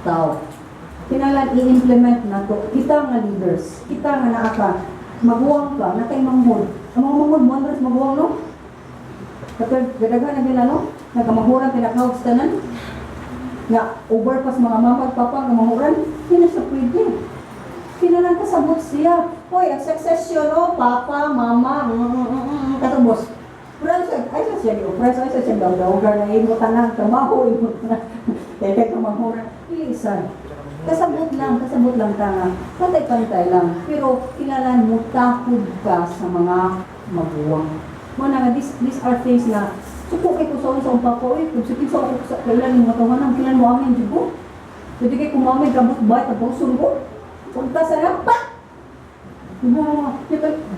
tao. Kinalan i-implement na to. Kita nga leaders, kita nga naaka, maguwang ka, na kay manghod. Ang mga manghod mo, Andres, maguwang no? Kapag gadagan na din ano, nagkamahuran, pinakahog sa tanan, nga overpass mga mama at papa, kamahuran, hindi na siya pwede. Kinalan kasabot siya. Hoy, ang succession, no? Papa, mama, katubos. Pero ay siya di-oppress, ay siya daw-dawgar na imo tanang, tamaho, imo tanang, teke kamahuran. Ilisan. Kasabot lang tanga. Pantay-pantay lang. Pero kilalan mo, takod ka sa mga maguwang. Mga nga, these are things na, suko kay ko sa umpa ko, kung sakit sa ako sa kailan yung matawanan, kilan mo amin, jugo. Pwede kay kumamin, kabot ba, tapos sugo. Punta sa rampa.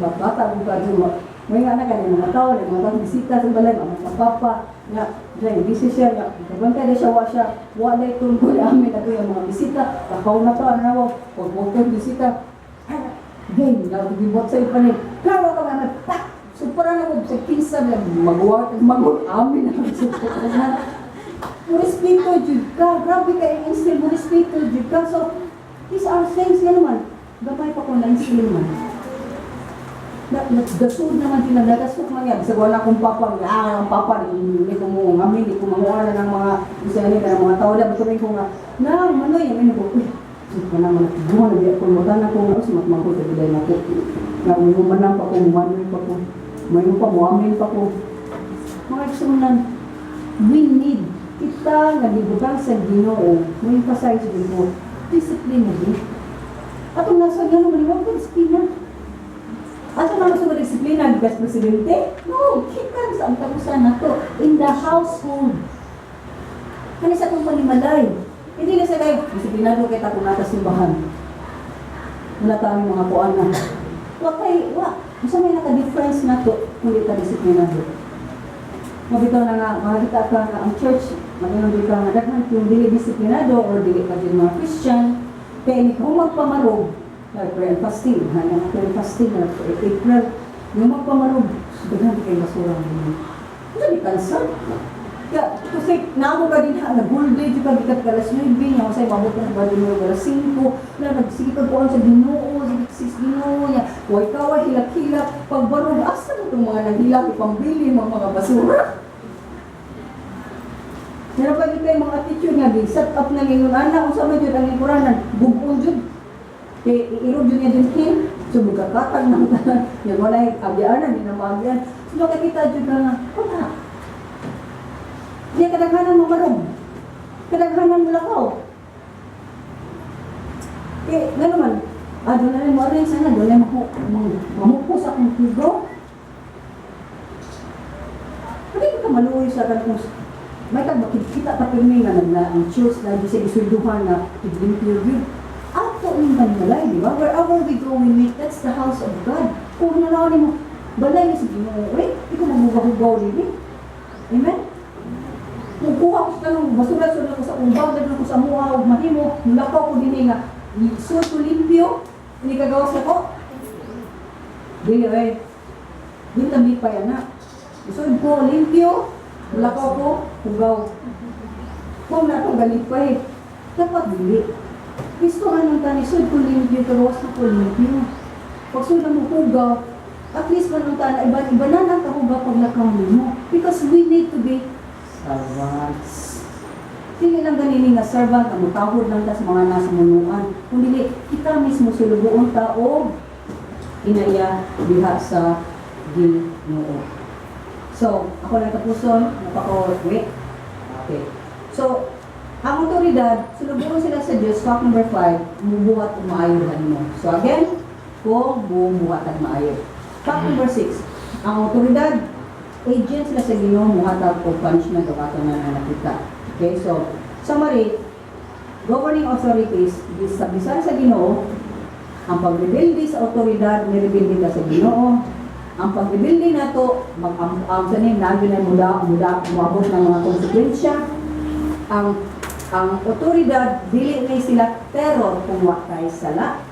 Bata ko ka dito. May nga na kanil mga tao, mga tao bisita sa balay, mga papa, nga, dyan, busy siya, nga, kabantay na siya, wala itong kuli amin na yung mga bisita, takaw na to, ano, pag-walk bisita, dyan, nagibot sa ipa niya, karo ka nga, tak, so parang ako sa kinsa, mag-walk amin na bisita, respeto, jud ka, grabe ka yung instill mo, respeto, jud ka, so, these are things, yan naman, gamay pa ko na instill man. Gasud naman tinadagasok man yan. Kasi wala akong papa, ang papa, hindi ko mo ngamin, hindi ko manguara ng mga isani ka ng mga tao. Dapat kami ko nga, manoy, yamin ko, so ka naman, buwan na biya ko, matan ako nga, sumatmang ko sa bilay na ko. Nga, umanang pa ko, umanoy pa ko, mayroon pa, muamin pa ko. Mga iksunan, we need, kita nga dibutang sa Ginoo, may emphasize din ko, discipline na din. At kung nasa gano'n, maliwag ko, disiplina. At kung naman sa disiplina, bigas presidente? No, kita sa ang tapusan na to. In the household. Kani sa itong panimalay. Hindi na sa kayo, disiplinado kay tapunata simbahan. Wala tayong mga kuan na. Masa may naka-difference na to kung di ka disiplinado. Mabitaw na nga, makakita ka na ang church, maginong ka nga, daghan kung dili disiplinado or dili ka din mga Christian, kaya hindi kung magpamarog, like prayer and fasting, hanggang prayer and fasting, April, yung magpamarog, daghan kayo basura mo. Ito di cancer. Kaya, kasi namo ka din ha, nag-holiday, di ka bigat galas 9, yung masay mabot na ba din mo galas 5, na nagsigit ko sa Ginoo, sigit Ginoo niya, huwag kaway, hilak-hilak, pagbarog, asa mo itong mga naghilak, ipambili mga basura. Meron pa dito yung mga attitude nga, set up na ngayon, anak, kung saan dyan ang lingkuranan, bubon dyan. Kaya iirog dyan niya dyan kin, so magkakatag ng tanan, yan wala yung abyaanan, hindi na maabyan. So nakikita dyan na nga, wala. Hindi kadaghanan mo marong. Kadaghanan mo lakaw. Nga naman, doon na rin mo rin sana, doon na mamupos akong tugo. Hindi ka maluoy sa kanong may kita tapirmi nga ang church na di siya isulduhan na i-limpyo. Ato yung banalay, di ba? Wherever we go, we meet, that's the house of God. Kung nalawan mo, balay niya sa Ginoo, di ko mamugahugaw rin. Amen? Kung kuha ko sa kanong basura-sura ko sa umbag, daghan ko sa muha, o mahimo, nulakaw ko din nga, so to limpyo, hindi kagawas na ko. Dili, Dili tabi pa yan na. So ko limpyo, nulakaw ko, hugaw. Kung na itong galipay, dapat dili. Gusto ka nang tani, so ko limpyo, kagawas na ko limpyo. Pag suda mo hugaw, at least manong tana, iba na lang kahugaw pag lakaw mo. Because we need to be servants. Hindi lang ganini nga servant, ang mutahod lang ta sa mga nasa munuan. Kung dili, kita mismo sulubuon ta o inaya diha sa Ginoo. So, ako lang tapuson, napaka-wait. Okay. So, ang otoridad, sulubuon sila sa Diyos, fact number 5, mubuhat o maayuhan mo. So again, kung bumubuhatan maayo. Fact number 6, ang otoridad, agent sila sa Ginoo, muhatag o punishment o kato na nakita. Okay, so, summary, governing authorities, bisan sa Ginoo, ang pag-rebuildi sa otoridad, nirebuildi ka sa Ginoo, ang pag-rebuildi na ito, sanin, nagin na umabot ng mga konsekwensya, ang otoridad, dili na sila terror kung wakay sala,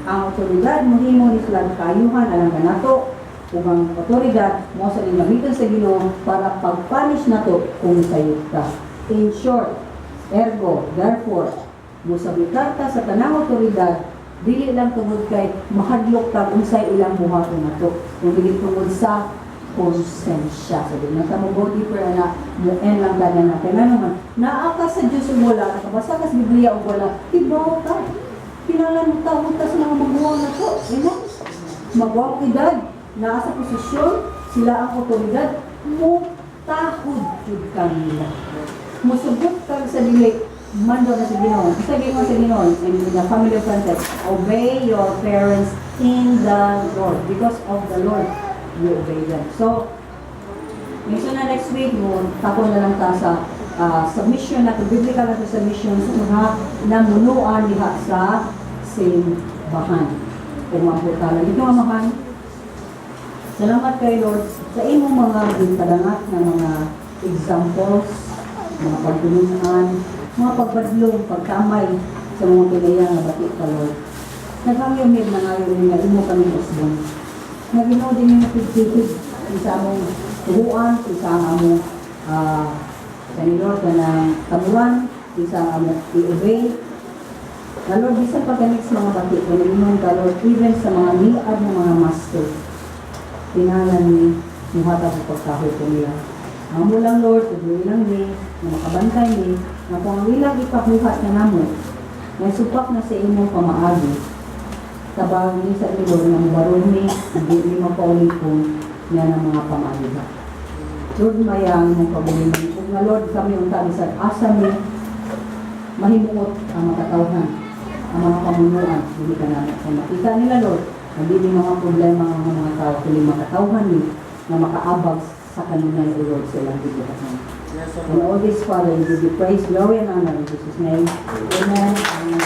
ang otoridad, muhimo ni sila kayuhan, alam ka na ito, kung ang otoridad mo sa gamitan sa Ginoo para pag-punish na to kung sayot ka. In short, ergo, therefore, Musabitar ta sa tanang otoridad, dili lang tungod kay mahadlok ta unsay ilang buhaton nato. Kung dili tungod sa konsensya. So, di na ta mo go deeper na mo-end lang ganyan natin. Ano naman, naaka sa Diyos o wala, nakabasa ka sa Biblia o wala, ibaw ka. Kinalan mo ta sa mga maguwang na to. Amen? Magwang edad, naa sa posisyon, sila ang otoridad, mutahod jud kanila. Musugot kang sa dili, mando na sa Ginoon. Sabi mo sa Ginoon, in the family of context, obey your parents in the Lord. Because of the Lord, you obey them. So, minsan na next week, tapon na lang ta sa submission na, biblical na sa submission sa mga namunuan diha sa simbahan. Kung maputala. Dito nga mahan, salamat kay Lord sa imong mga gintadangat na mga examples, mga pagtulungan, mga pagbadlong, pagkamay sa mga pinayang na batik ka, Lord. Nagkangiyamid na ngayon nga imo kami usbon. Naginaw din yung pagtitid sa among tuhuan, sa among sa ni Lord na tabuan, sa among i-obey. Na Lord, bisan pagkanik sa mga batik, panaginong ka Lord, even sa mga liad ng mga master, tinalan ni muhata sa pagkahoy ko nila. Ang mulang Lord, tuloy lang ni, na makabantay ni, na kung ang ilang ipakuhat na namo, na supak na sa imong pamaagi, tabang ni sa Lord na mabaron ni, hindi ni mapaulikon niya ng mga pamaagi. Lord, mayang mong pabuliman. Kung na Lord, kami ang tabi sa asa ni, mahimuot ang matatawhan, ang mga pamunuan, hindi ka namin. Kung makita nila Lord, hindi ni mga problema ng mga tao, kundi makatawhan ni, na makaabag sa kanunay o Lord silang dito kasama. And all this, Father, we give you praise, glory, and honor in Jesus' name. Amen. Amen.